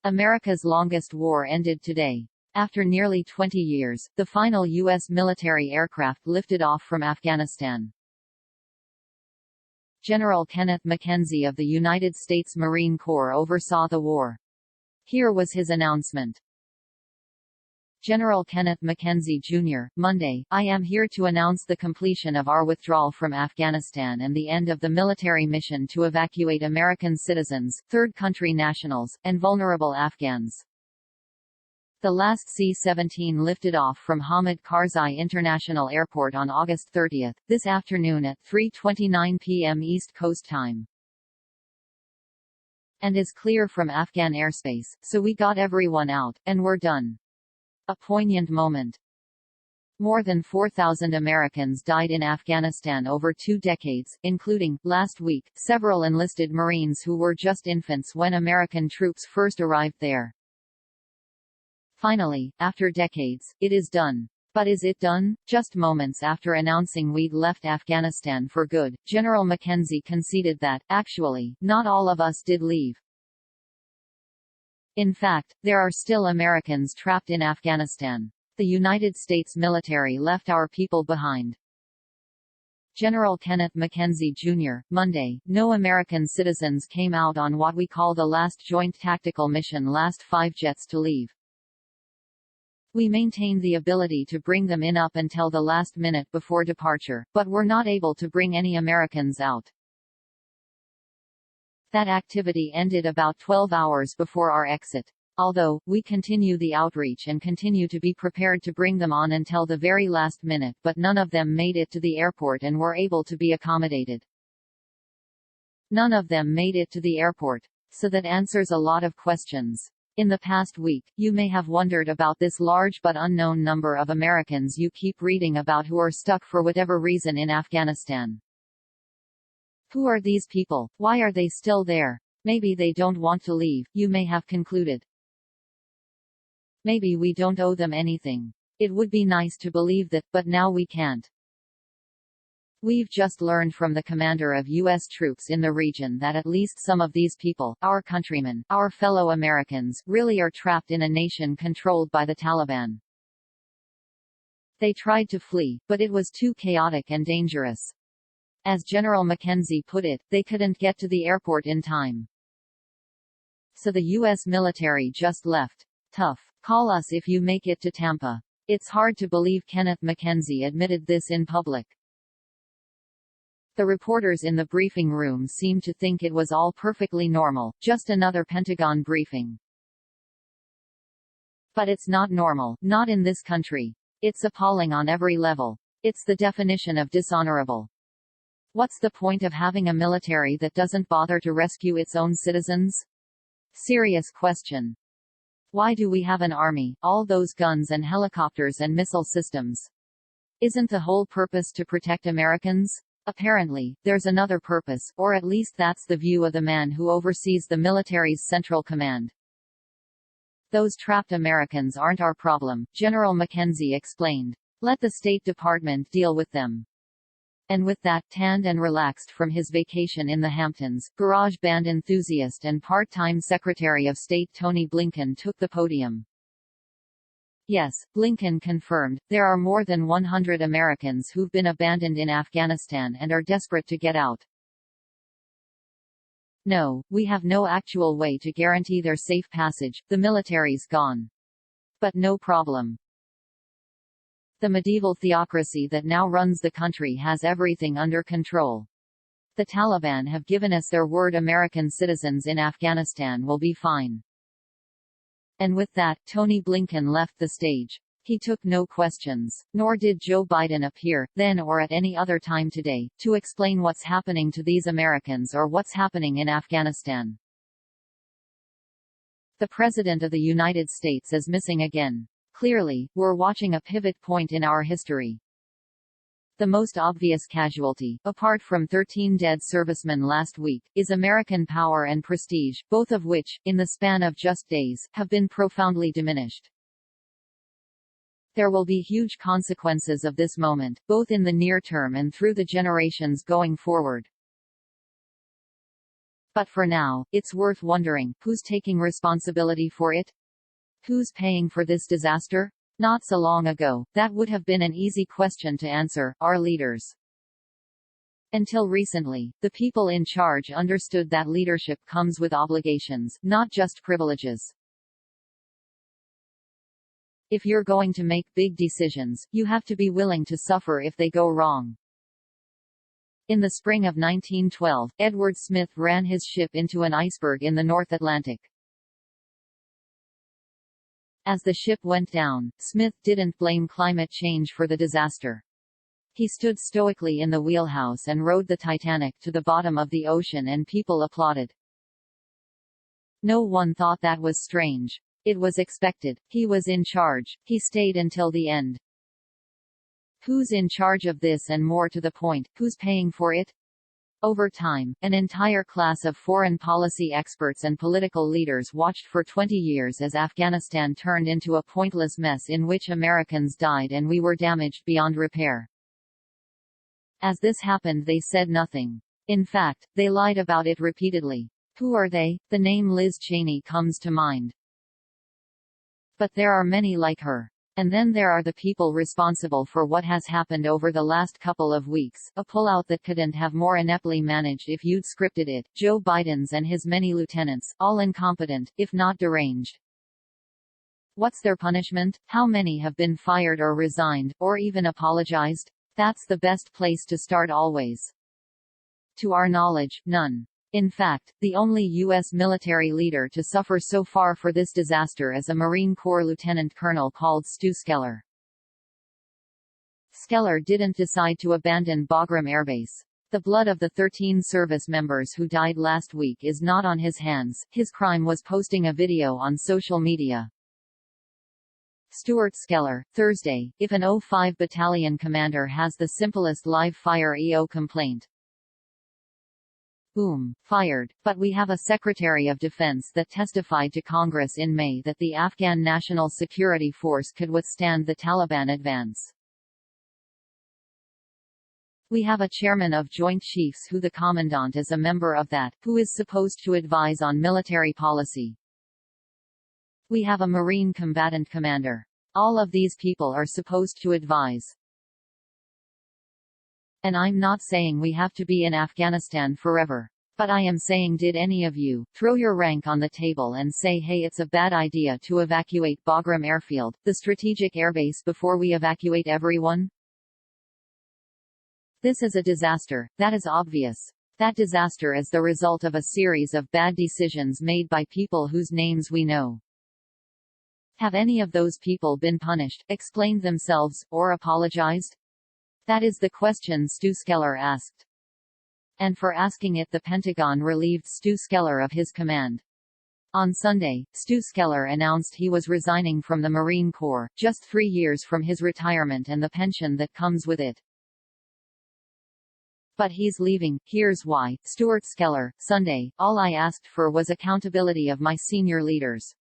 America's longest war ended today. After nearly 20 years, the final U.S. military aircraft lifted off from Afghanistan. General Kenneth Mackenzie of the United States Marine Corps oversaw the war. Here was his announcement. General Kenneth Mackenzie, Jr., Monday, I am here to announce the completion of our withdrawal from Afghanistan and the end of the military mission to evacuate American citizens, third country nationals, and vulnerable Afghans. The last C-17 lifted off from Hamid Karzai International Airport on August 30, this afternoon at 3:29 p.m. East Coast time, and is clear from Afghan airspace, so we got everyone out, and we're done. A poignant moment. More than 4,000 Americans died in Afghanistan over 2 decades, including, last week, several enlisted Marines who were just infants when American troops first arrived there. Finally, after decades, it is done. But is it done? Just moments after announcing we'd left Afghanistan for good, General Mackenzie conceded that, actually, not all of us did leave. In fact, there are still Americans trapped in Afghanistan. The United States military left our people behind. General Kenneth Mackenzie, Jr., Monday, no American citizens came out on what we call the last joint tactical mission, last 5 jets to leave. We maintained the ability to bring them in up until the last minute before departure, but were not able to bring any Americans out. That activity ended about 12 hours before our exit. Although, we continue the outreach and continue to be prepared to bring them on until the very last minute, but none of them made it to the airport and were able to be accommodated. None of them made it to the airport. So that answers a lot of questions. In the past week, you may have wondered about this large but unknown number of Americans you keep reading about who are stuck for whatever reason in Afghanistan. Who are these people? Why are they still there? Maybe they don't want to leave, you may have concluded. Maybe we don't owe them anything. It would be nice to believe that, but now we can't. We've just learned from the commander of U.S. troops in the region that at least some of these people, our countrymen, our fellow Americans, really are trapped in a nation controlled by the Taliban. They tried to flee, but it was too chaotic and dangerous. As General Mackenzie put it, they couldn't get to the airport in time. So the U.S. military just left. Tough. Call us if you make it to Tampa. It's hard to believe Kenneth Mackenzie admitted this in public. The reporters in the briefing room seemed to think it was all perfectly normal, just another Pentagon briefing. But it's not normal, not in this country. It's appalling on every level. It's the definition of dishonorable. What's the point of having a military that doesn't bother to rescue its own citizens? Serious question. Why do we have an army, all those guns and helicopters and missile systems? Isn't the whole purpose to protect Americans? Apparently, there's another purpose, or at least that's the view of the man who oversees the military's central command. Those trapped Americans aren't our problem, General Mackenzie explained. Let the State Department deal with them. And with that, tanned and relaxed from his vacation in the Hamptons, garage band enthusiast and part-time Secretary of State Tony Blinken took the podium. Yes, Blinken confirmed, there are more than 100 Americans who've been abandoned in Afghanistan and are desperate to get out. No, we have no actual way to guarantee their safe passage, the military's gone. But no problem. The medieval theocracy that now runs the country has everything under control. The Taliban have given us their word American citizens in Afghanistan will be fine. And with that, Tony Blinken left the stage. He took no questions, nor did Joe Biden appear, then or at any other time today, to explain what's happening to these Americans or what's happening in Afghanistan. The President of the United States is missing again. Clearly, we're watching a pivot point in our history. The most obvious casualty, apart from 13 dead servicemen last week, is American power and prestige, both of which, in the span of just days, have been profoundly diminished. There will be huge consequences of this moment, both in the near term and through the generations going forward. But for now, it's worth wondering, who's taking responsibility for it? Who's paying for this disaster? Not so long ago, that would have been an easy question to answer: our leaders. Until recently, the people in charge understood that leadership comes with obligations, not just privileges. If you're going to make big decisions, you have to be willing to suffer if they go wrong. In the spring of 1912, Edward Smith ran his ship into an iceberg in the North Atlantic. As the ship went down, Smith didn't blame climate change for the disaster. He stood stoically in the wheelhouse and rowed the Titanic to the bottom of the ocean, and people applauded. No one thought that was strange. It was expected. He was in charge. He stayed until the end. Who's in charge of this, and more to the point, who's paying for it? Over time, an entire class of foreign policy experts and political leaders watched for 20 years as Afghanistan turned into a pointless mess in which Americans died and we were damaged beyond repair. As this happened, they said nothing. In fact, they lied about it repeatedly. Who are they? The name Liz Cheney comes to mind. But there are many like her. And then there are the people responsible for what has happened over the last couple of weeks, a pullout that couldn't have more ineptly managed if you'd scripted it: Joe Biden's and his many lieutenants, all incompetent, if not deranged. What's their punishment? How many have been fired or resigned, or even apologized? That's the best place to start always. To our knowledge, none. In fact, the only U.S. military leader to suffer so far for this disaster is a Marine Corps lieutenant colonel called Stu Skeller. Skeller didn't decide to abandon Bagram Air Base. The blood of the 13 service members who died last week is not on his hands. His crime was posting a video on social media. Stuart Skeller, Thursday: if an O5 battalion commander has the simplest live-fire EO complaint. Boom, fired. But we have a Secretary of Defense that testified to Congress in May that the Afghan National Security Force could withstand the Taliban advance. We have a chairman of Joint Chiefs who the commandant is a member of that, who is supposed to advise on military policy. We have a Marine combatant commander. All of these people are supposed to advise. And I'm not saying we have to be in Afghanistan forever. But I am saying, did any of you throw your rank on the table and say, hey, it's a bad idea to evacuate Bagram Airfield, the strategic airbase, before we evacuate everyone? This is a disaster, that is obvious. That disaster is the result of a series of bad decisions made by people whose names we know. Have any of those people been punished, explained themselves, or apologized? That is the question Stu Skeller asked. And for asking it, the Pentagon relieved Stu Skeller of his command. On Sunday, Stu Skeller announced he was resigning from the Marine Corps, just 3 years from his retirement and the pension that comes with it. But he's leaving. Here's why. Stuart Skeller, Sunday: all I asked for was accountability of my senior leaders.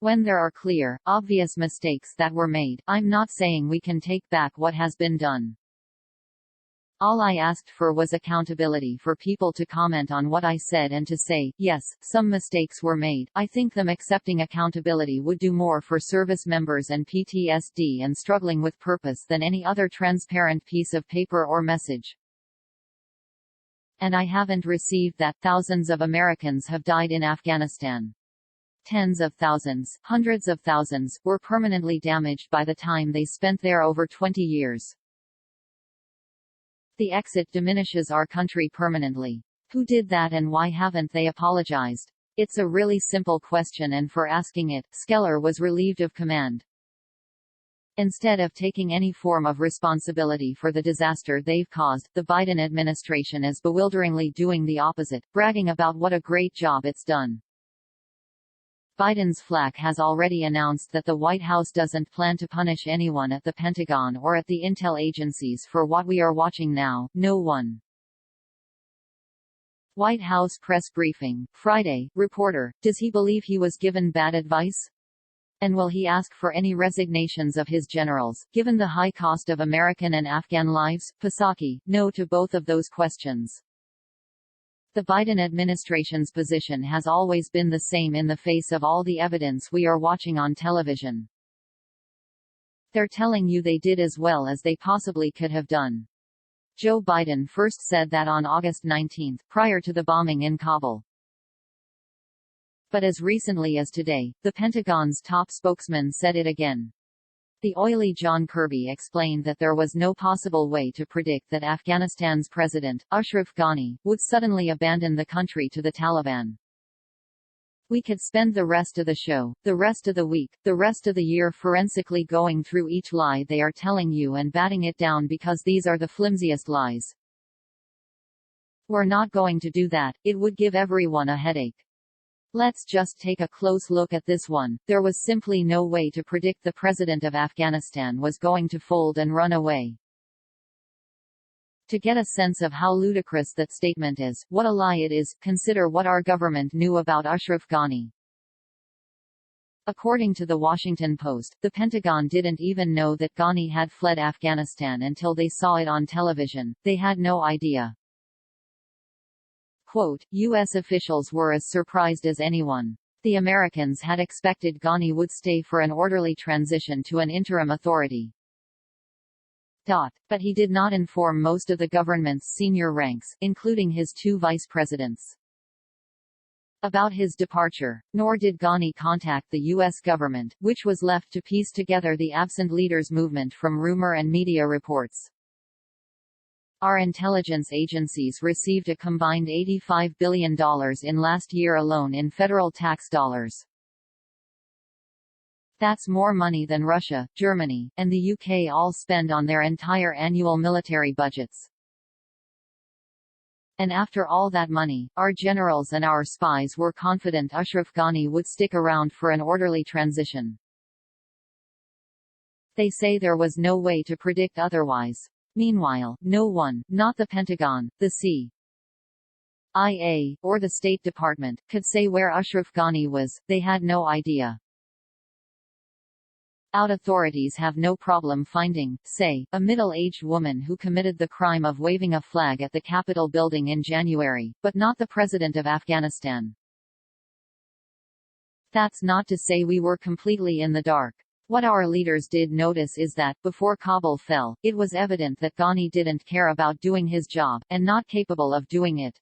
When there are clear, obvious mistakes that were made, I'm not saying we can take back what has been done. All I asked for was accountability for people to comment on what I said and to say, yes, some mistakes were made. I think them accepting accountability would do more for service members and PTSD and struggling with purpose than any other transparent piece of paper or message. And I haven't received that. Thousands of Americans have died in Afghanistan. Tens of thousands, hundreds of thousands, were permanently damaged by the time they spent there over 20 years. The exit diminishes our country permanently. Who did that, and why haven't they apologized? It's a really simple question, and for asking it, Skeller was relieved of command. Instead of taking any form of responsibility for the disaster they've caused, the Biden administration is bewilderingly doing the opposite, bragging about what a great job it's done. Biden's flak has already announced that the White House doesn't plan to punish anyone at the Pentagon or at the intel agencies for what we are watching now. No one. White House press briefing, Friday. Reporter: does he believe he was given bad advice? And will he ask for any resignations of his generals, given the high cost of American and Afghan lives? Psaki: no to both of those questions. The Biden administration's position has always been the same in the face of all the evidence we are watching on television. They're telling you they did as well as they possibly could have done. Joe Biden first said that on August 19, prior to the bombing in Kabul. But as recently as today, the Pentagon's top spokesman said it again. The oily John Kirby explained that there was no possible way to predict that Afghanistan's president, Ashraf Ghani, would suddenly abandon the country to the Taliban. We could spend the rest of the show, the rest of the week, the rest of the year forensically going through each lie they are telling you and batting it down because these are the flimsiest lies. We're not going to do that, it would give everyone a headache. Let's just take a close look at this one. There was simply no way to predict the president of Afghanistan was going to fold and run away. To get a sense of how ludicrous that statement is, what a lie it is, consider what our government knew about Ashraf Ghani. According to the Washington Post, the Pentagon didn't even know that Ghani had fled Afghanistan until they saw it on television. They had no idea. Quote, U.S. officials were as surprised as anyone. The Americans had expected Ghani would stay for an orderly transition to an interim authority. But he did not inform most of the government's senior ranks, including his two vice presidents, about his departure, nor did Ghani contact the U.S. government, which was left to piece together the absent leaders movement from rumor and media reports. Our intelligence agencies received a combined $85 billion in last year alone in federal tax dollars. That's more money than Russia, Germany, and the UK all spend on their entire annual military budgets. And after all that money, our generals and our spies were confident Ashraf Ghani would stick around for an orderly transition. They say there was no way to predict otherwise. Meanwhile, no one, not the Pentagon, the CIA, or the State Department, could say where Ashraf Ghani was. They had no idea. Authorities have no problem finding, say, a middle-aged woman who committed the crime of waving a flag at the Capitol building in January, but not the president of Afghanistan. That's not to say we were completely in the dark. What our leaders did notice is that, before Kabul fell, it was evident that Ghani didn't care about doing his job, and not capable of doing it.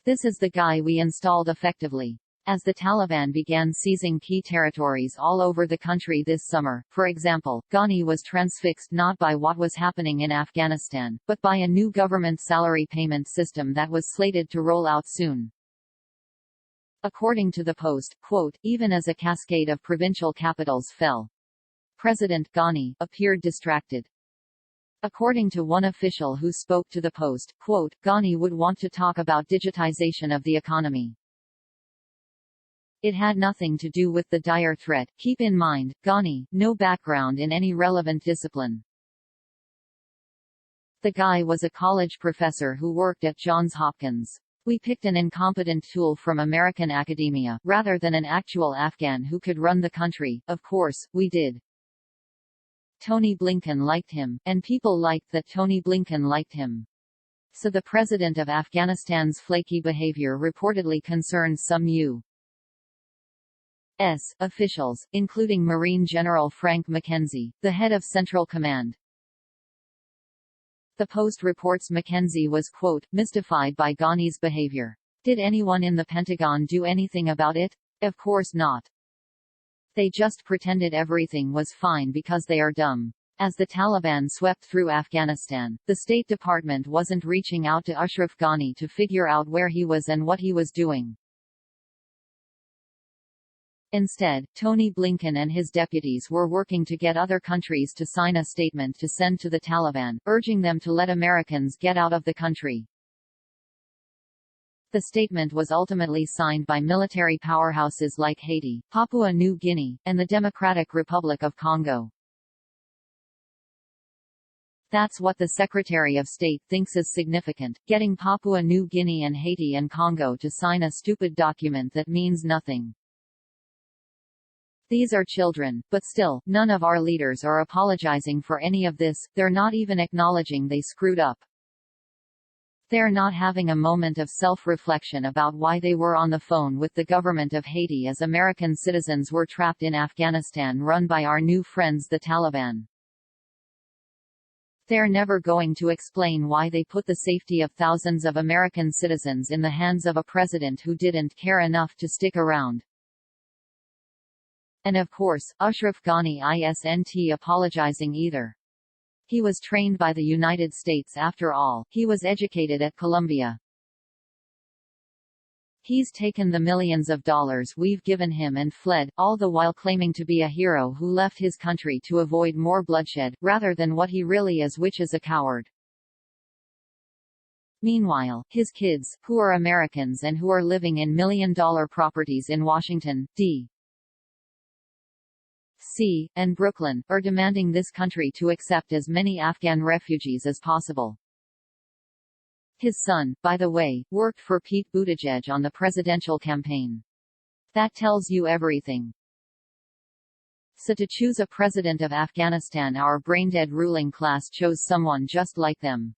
This is the guy we installed effectively. As the Taliban began seizing key territories all over the country this summer, for example, Ghani was transfixed not by what was happening in Afghanistan, but by a new government salary payment system that was slated to roll out soon. According to the Post, quote, even as a cascade of provincial capitals fell, President Ghani appeared distracted. According to one official who spoke to the Post, quote, Ghani would want to talk about digitization of the economy. It had nothing to do with the dire threat. Keep in mind, Ghani, no background in any relevant discipline. The guy was a college professor who worked at Johns Hopkins. We picked an incompetent tool from American academia, rather than an actual Afghan who could run the country. Of course, we did. Tony Blinken liked him, and people liked that Tony Blinken liked him. So the president of Afghanistan's flaky behavior reportedly concerned some U.S. officials, including Marine General Frank McKenzie, the head of Central Command. The Post reports McKenzie was, quote, mystified by Ghani's behavior. Did anyone in the Pentagon do anything about it? Of course not. They just pretended everything was fine because they are dumb. As the Taliban swept through Afghanistan, the State Department wasn't reaching out to Ashraf Ghani to figure out where he was and what he was doing. Instead, Tony Blinken and his deputies were working to get other countries to sign a statement to send to the Taliban, urging them to let Americans get out of the country. The statement was ultimately signed by military powerhouses like Haiti, Papua New Guinea, and the Democratic Republic of Congo. That's what the Secretary of State thinks is significant, getting Papua New Guinea and Haiti and Congo to sign a stupid document that means nothing. These are children, but still, none of our leaders are apologizing for any of this. They're not even acknowledging they screwed up. They're not having a moment of self-reflection about why they were on the phone with the government of Haiti as American citizens were trapped in Afghanistan run by our new friends the Taliban. They're never going to explain why they put the safety of thousands of American citizens in the hands of a president who didn't care enough to stick around. And of course, Ashraf Ghani isn't apologizing either. He was trained by the United States after all, he was educated at Columbia. He's taken the millions of dollars we've given him and fled, all the while claiming to be a hero who left his country to avoid more bloodshed, rather than what he really is, which is a coward. Meanwhile, his kids, who are Americans and who are living in million-dollar properties in Washington, D.C. and Brooklyn, are demanding this country to accept as many Afghan refugees as possible. His son, by the way, worked for Pete Buttigieg on the presidential campaign. That tells you everything. So to choose a president of Afghanistan, our brain-dead ruling class chose someone just like them.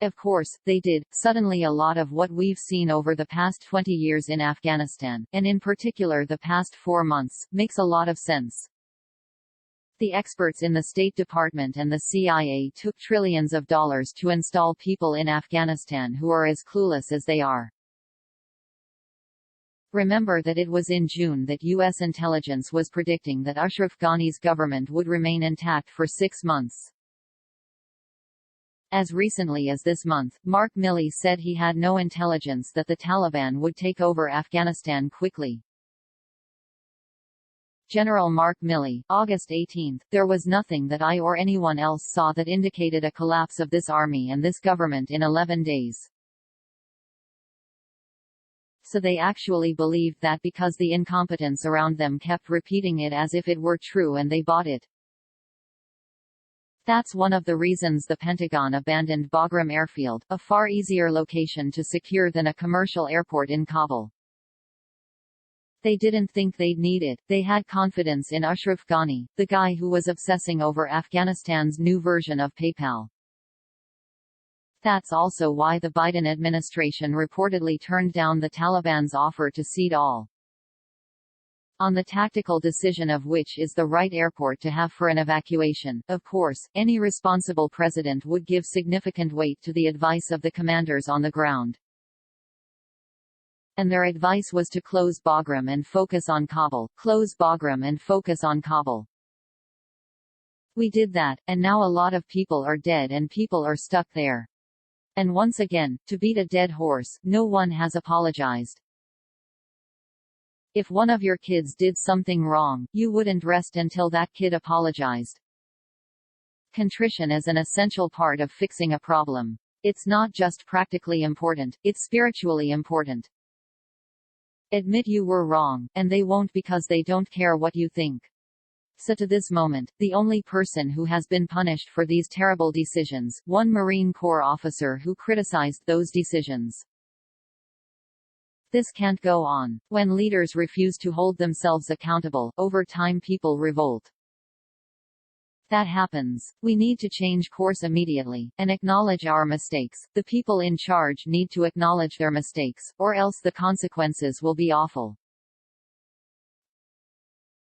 Of course, they did. Suddenly a lot of what we've seen over the past 20 years in Afghanistan, and in particular the past 4 months, makes a lot of sense. The experts in the State Department and the CIA took trillions of dollars to install people in Afghanistan who are as clueless as they are. Remember that it was in June that U.S. intelligence was predicting that Ashraf Ghani's government would remain intact for 6 months. As recently as this month, Mark Milley said he had no intelligence that the Taliban would take over Afghanistan quickly. General Mark Milley, August 18, there was nothing that I or anyone else saw that indicated a collapse of this army and this government in 11 days. So they actually believed that because the incompetence around them kept repeating it as if it were true and they bought it. That's one of the reasons the Pentagon abandoned Bagram Airfield, a far easier location to secure than a commercial airport in Kabul. They didn't think they'd need it, they had confidence in Ashraf Ghani, the guy who was obsessing over Afghanistan's new version of PayPal. That's also why the Biden administration reportedly turned down the Taliban's offer to cede all. On the tactical decision of which is the right airport to have for an evacuation, of course, any responsible president would give significant weight to the advice of the commanders on the ground. And their advice was to close Bagram and focus on Kabul, close Bagram and focus on Kabul. We did that, and now a lot of people are dead and people are stuck there. And once again, to beat a dead horse, no one has apologized. If one of your kids did something wrong, you wouldn't rest until that kid apologized. Contrition is an essential part of fixing a problem. It's not just practically important, it's spiritually important. Admit you were wrong, and they won't because they don't care what you think. So to this moment, the only person who has been punished for these terrible decisions, one Marine Corps officer who criticized those decisions. This can't go on. When leaders refuse to hold themselves accountable, over time people revolt. That happens. We need to change course immediately, and acknowledge our mistakes. The people in charge need to acknowledge their mistakes, or else the consequences will be awful.